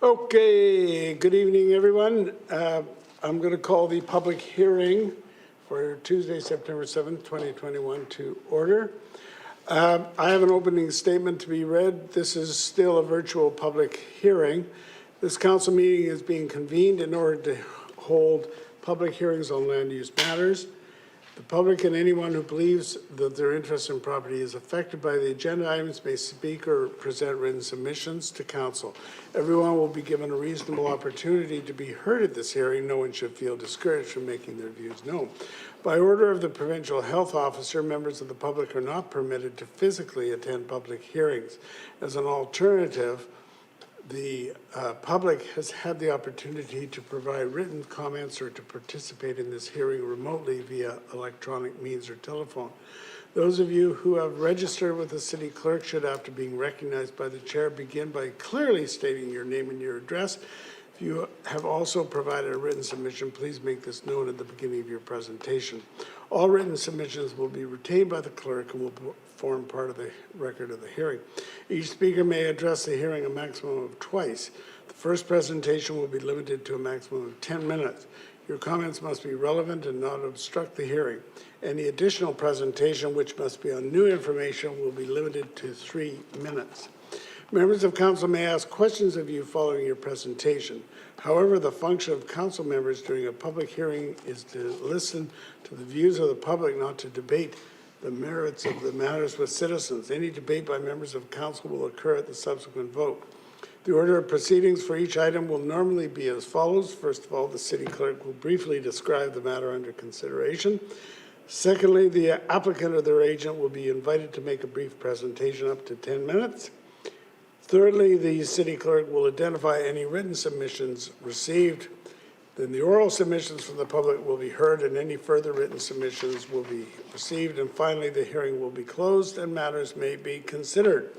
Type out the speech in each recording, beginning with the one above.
Okay, good evening, everyone. I'm going to call the public hearing for Tuesday, September 7th, 2021 to order. I have an opening statement to be read. This is still a virtual public hearing. This council meeting is being convened in order to hold public hearings on land use matters. The public and anyone who believes that their interest in property is affected by the agenda items may speak or present written submissions to council. Everyone will be given a reasonable opportunity to be heard at this hearing. No one should feel discouraged from making their views known. By order of the provincial health officer, members of the public are not permitted to physically attend public hearings. As an alternative, the public has had the opportunity to provide written comments or to participate in this hearing remotely via electronic means or telephone. Those of you who have registered with the city clerk should, after being recognized by the chair, begin by clearly stating your name and your address. If you have also provided a written submission, please make this known at the beginning of your presentation. All written submissions will be retained by the clerk and will form part of the record of the hearing. Each speaker may address the hearing a maximum of twice. The first presentation will be limited to a maximum of 10 minutes. Your comments must be relevant and not obstruct the hearing. Any additional presentation, which must be on new information, will be limited to 3 minutes. Members of council may ask questions of you following your presentation. However, the function of council members during a public hearing is to listen to the views of the public, not to debate the merits of the matters with citizens. Any debate by members of council will occur at the subsequent vote. The order of proceedings for each item will normally be as follows. First of all, the city clerk will briefly describe the matter under consideration. Secondly, the applicant or their agent will be invited to make a brief presentation up to 10 minutes. Thirdly, the city clerk will identify any written submissions received. Then the oral submissions from the public will be heard and any further written submissions will be received. And finally, the hearing will be closed and matters may be considered.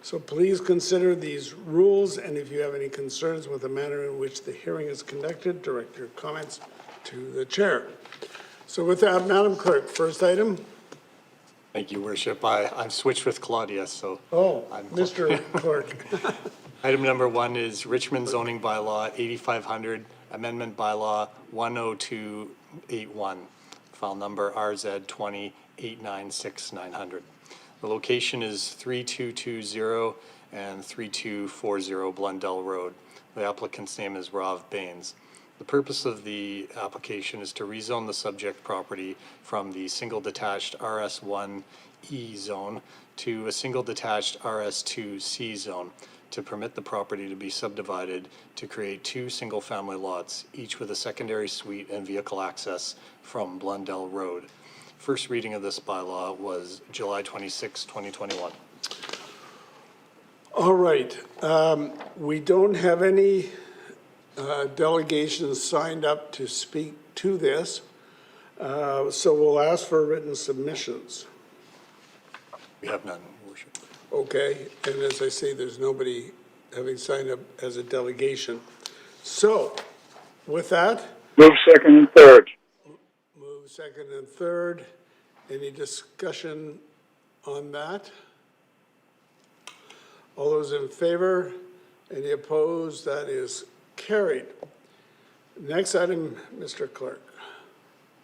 So please consider these rules, and if you have any concerns with the manner in which the hearing is conducted, direct your comments to the chair. So with that, Madam Clerk, first item. Thank you, Worship. I've switched with Claudia, so. I'm Mr. Clerk. Item number 1 is Richmond Zoning Bylaw 8500, Amendment Bylaw 10281, file number RZ 20896900. The location is 3220 and 3240 Blundell Road. The applicant's name is Rav Baines. The purpose of the application is to rezone the subject property from the single detached RS1E zone to a single detached RS2C zone to permit the property to be subdivided to create 2 single-family lots, each with a secondary suite and vehicle access from Blundell Road. First reading of this bylaw was July 26, 2021. All right. We don't have any delegations signed up to speak to this, so we'll ask for written submissions. We have none, Worship. Okay, and as I say, there's nobody having signed up as a delegation. So, with that, Move second and third. move second and third. Any discussion on that? All those in favor? Any opposed? That is carried. Next item, Mr. Clerk.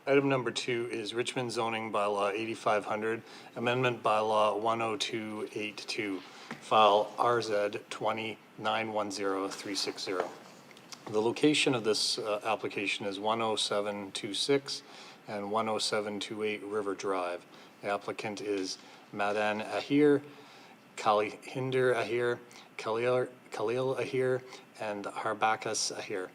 Item number 2 is Richmond Zoning Bylaw 8500, Amendment Bylaw 10282, file RZ 2910360. The location of this application is 10726 and 10728 River Drive. The applicant is Madan Ahir, Kalihinder Ahir, Khalil Ahir, and Harbakas Ahir.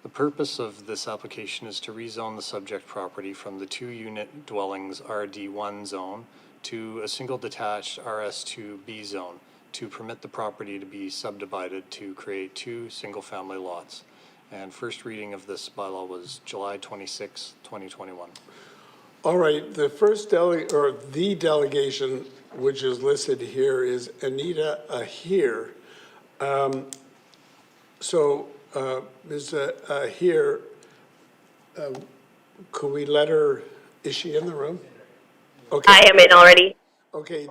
The purpose of this application is to rezone the subject property from the 2-unit dwellings RD1 zone to a single detached RS2B zone to permit the property to be subdivided to create 2 single-family lots. And first reading of this bylaw was July 26, 2021. All right, the first the delegation, which is listed here, is Anita Ahir. Ms. Ahir, could we let her, is she in the room? Okay. I am in already. Okay,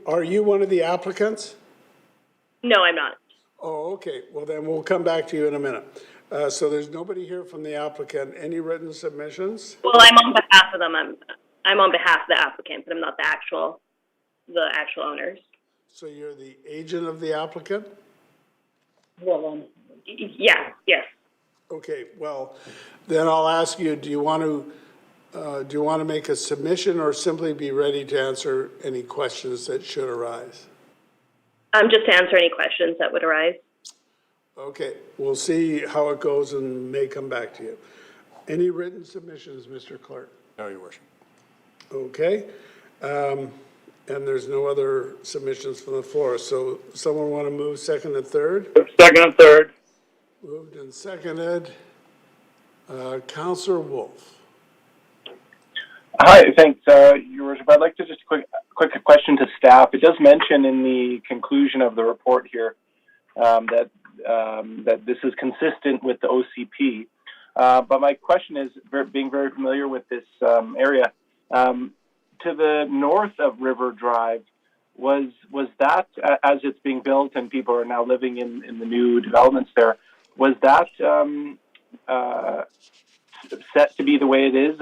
are you one of the applicants? No, I'm not. Oh, okay, well then we'll come back to you in a minute. So there's nobody here from the applicant. Any written submissions? Well, I'm on behalf of them. I'm on behalf of the applicant, but I'm not the actual owners. So you're the agent of the applicant? Yeah, yes. Okay, well, then I'll ask you, do you want to make a submission or simply be ready to answer any questions that should arise? Just to answer any questions that would arise. Okay, we'll see how it goes and may come back to you. Any written submissions, Mr. Clerk? No, Your Worship. Okay, and there's no other submissions from the floor. So someone want to move second and third? Second and third. Moved and seconded. Councillor Wolf. Hi, thanks, Your Worship. I'd like to just quick question to staff. It does mention in the conclusion of the report here that this is consistent with the OCP. But my question is, being very familiar with this area, to the north of River Drive, was that, as it's being built and people are now living in the new developments there, was that set to be the way it is?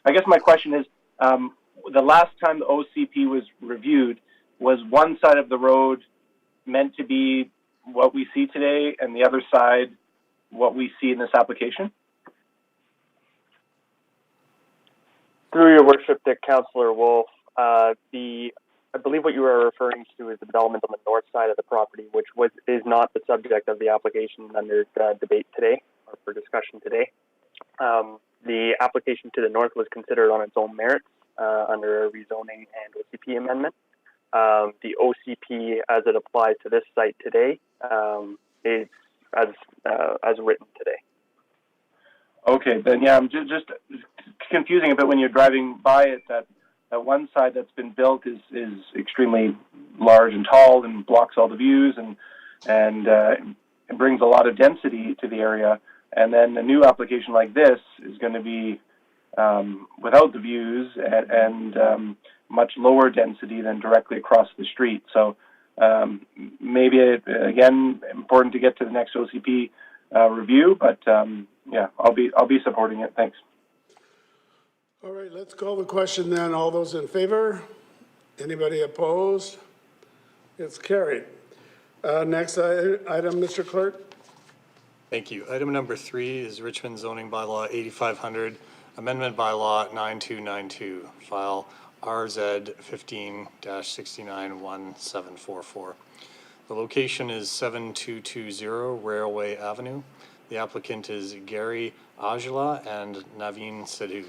I guess my question is, the last time the OCP was reviewed, was one side of the road meant to be what we see today and the other side what we see in this application? Through your worship to Councillor Wolf, I believe what you are referring to is the development on the north side of the property, which is not the subject of the application under debate today or for discussion today. The application to the north was considered on its own merits under a rezoning and OCP amendment. The OCP, as it applies to this site today, is as written today. Okay, then yeah, I'm just confusing a bit when you're driving by it. That one side that's been built is extremely large and tall and blocks all the views and it brings a lot of density to the area. And then a new application like this is going to be without the views and much lower density than directly across the street. So maybe again important to get to the next OCP review, but yeah, I'll be supporting it. Thanks. All right, let's call the question then. All those in favor? Anybody opposed? It's carried. Next item, Mr. Clerk. Thank you. Item number 3 is Richmond zoning bylaw 8500, amendment bylaw 9292, file RZ 15-691744. The location is 7220 Railway Avenue. The applicant is Gary Ajla and Naveen Sidhu.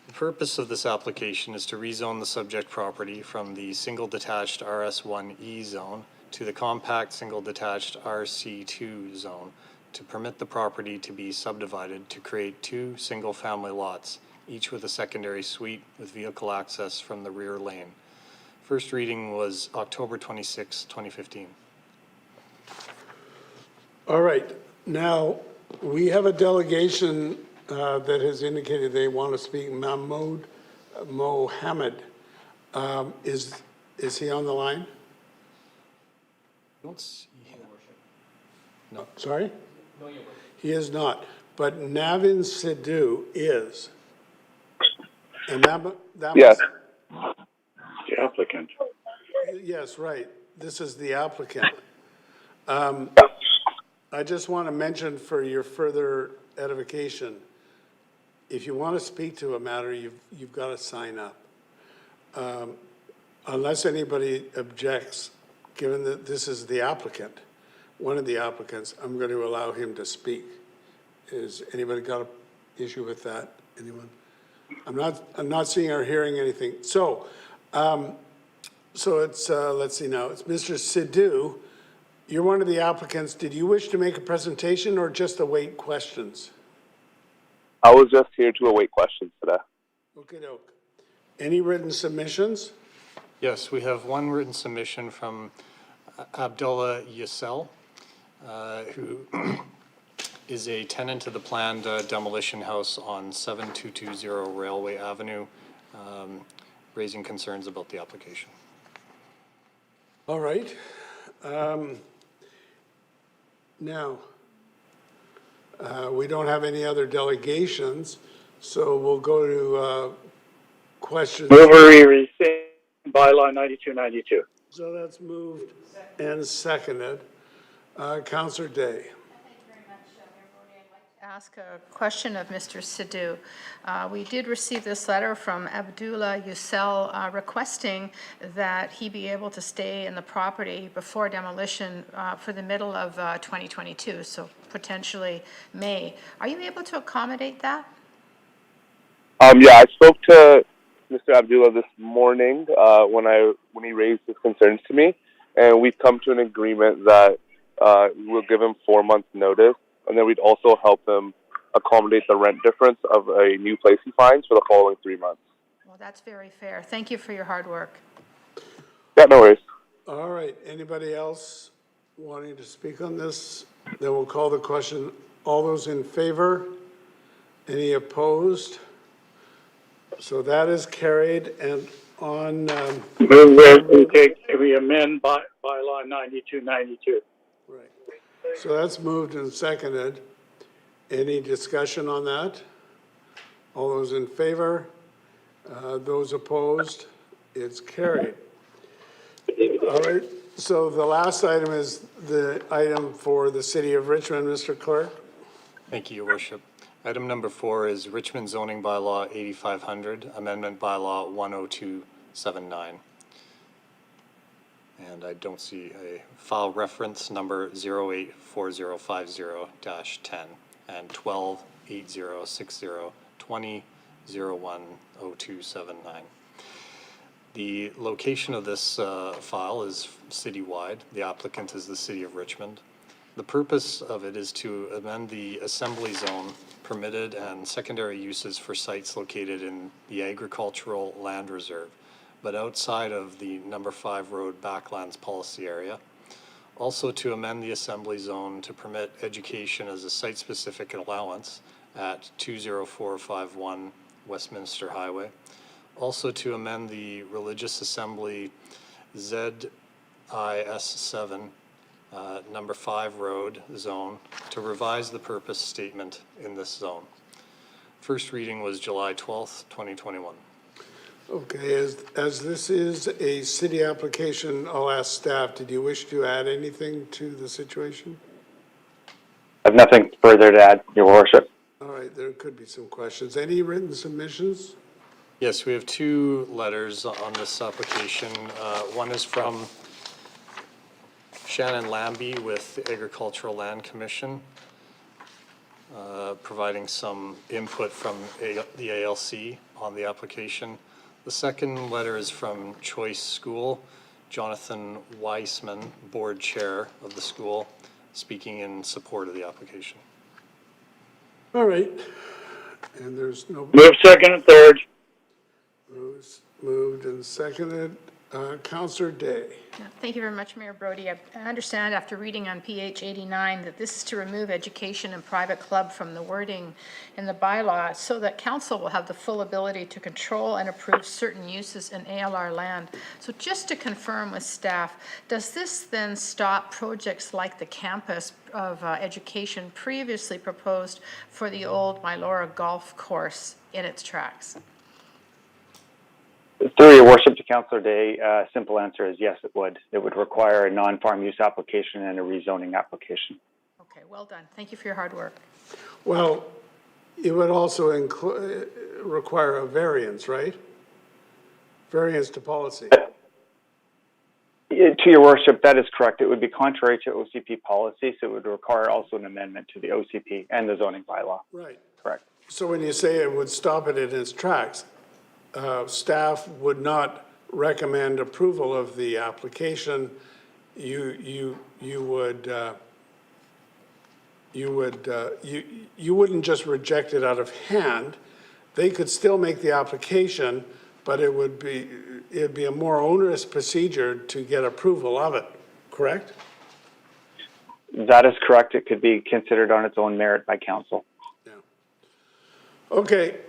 The purpose of this application is to rezone the subject property from the single detached RS1E zone to the compact single detached RC2 zone to permit the property to be subdivided to create 2 single-family lots, each with a secondary suite with vehicle access from the rear lane. First reading was October 26, 2015. All right, now, we have a delegation that has indicated they want to speak. Mahmoud Mohammed, is he on the line? Don't see him. No. Sorry? No, you weren't. He is not, but Naveen Sidhu is. And that Yes. must, The applicant. yes, right, this is the applicant. I just want to mention for your further edification, if you want to speak to a matter, you've got to sign up. Unless anybody objects, given that this is the applicant, one of the applicants, I'm going to allow him to speak. Is anybody got an issue with that? Anyone? I'm not seeing or hearing anything. So it's, let's see now, it's Mr. Sidhu. You're one of the applicants. Did you wish to make a presentation or just await questions? I was just here to await questions today. Okey-doke. Any written submissions? Yes, we have one written submission from Abdullah Yassel, who is a tenant of the planned demolition house on 7220 Railway Avenue, raising concerns about the application. All right. Now, we don't have any other delegations, so we'll go to questions. Move we rescind bylaw 9292. So that's moved and seconded. Councillor Day. Ask a question of Mr. Sidhu. We did receive this letter from Abdullah Yusel requesting that he be able to stay in the property before demolition for the middle of 2022, so potentially May. Are you able to accommodate that? Yeah, I spoke to Mr. Abdullah this morning when he raised his concerns to me, and we've come to an agreement that we'll give him 4 months notice, and then we'd also help him accommodate the rent difference of a new place he finds for the following 3 months. Well, that's very fair. Thank you for your hard work. Yeah, no worries. All right, anybody else wanting to speak on this? Then we'll call the question. All those in favor? Any opposed? So that is carried, and on, We amend bylaw 9292. right. So that's moved and seconded. Any discussion on that? All those in favor? Those opposed? It's carried. All right, so the last item is the item for the City of Richmond, Mr. Clerk. Thank you, Your Worship. Item number 4 is Richmond zoning bylaw 8500, amendment bylaw 10279. And I don't see a file reference number 084050-10 and 12806020010279. The location of this file is citywide. The applicant is the City of Richmond. The purpose of it is to amend the assembly zone permitted and secondary uses for sites located in the agricultural land reserve, but outside of the number 5 road backlands policy area. Also to amend the assembly zone to permit education as a site-specific allowance at 20451 Westminster Highway. Also to amend the religious assembly ZIS7 number 5 road zone to revise the purpose statement in this zone. First reading was July 12th, 2021. Okay, as this is a city application, I'll ask staff, did you wish to add anything to the situation? I have nothing further to add, Your Worship. All right, there could be some questions. Any written submissions? Yes, we have 2 letters on this application. One is from Shannon Lambie with the Agricultural Land Commission, providing some input from the ALC on the application. The second letter is from Choice School, Jonathan Weissman, board chair of the school, speaking in support of the application. All right, and there's no. Move second and third. Moved and seconded. Councillor Day. Yeah, thank you very much, Mayor Brody. I understand after reading on PH 89 that this is to remove education and private club from the wording in the bylaw so that council will have the full ability to control and approve certain uses in ALR land. So just to confirm with staff, does this then stop projects like the campus of education previously proposed for the old Mylora golf course in its tracks? Through Your Worship to Councillor Day, simple answer is yes, it would. It would require a non-farm use application and a rezoning application. Okay, well done. Thank you for your hard work. Well, it would also require a variance, right? Variance to policy. To Your Worship, that is correct. It would be contrary to OCP policy, so it would require also an amendment to the OCP and the zoning bylaw. Right. Correct. So when you say it would stop it in its tracks, staff would not recommend approval of the application. You wouldn't just reject it out of hand. They could still make the application, but it'd be a more onerous procedure to get approval of it, correct? That is correct. It could be considered on its own merit by council. Yeah. Okay.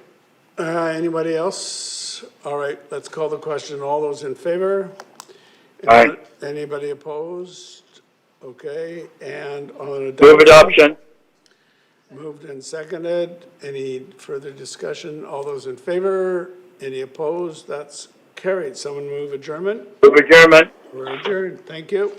Anybody else? All right, let's call the question. All those in favor? Aye. Anybody opposed? Okay, and on Move adoption. Moved and seconded. Any further discussion? All those in favor? Any opposed? That's carried. Someone move adjournment? Move adjournment. We're adjourned. Thank you.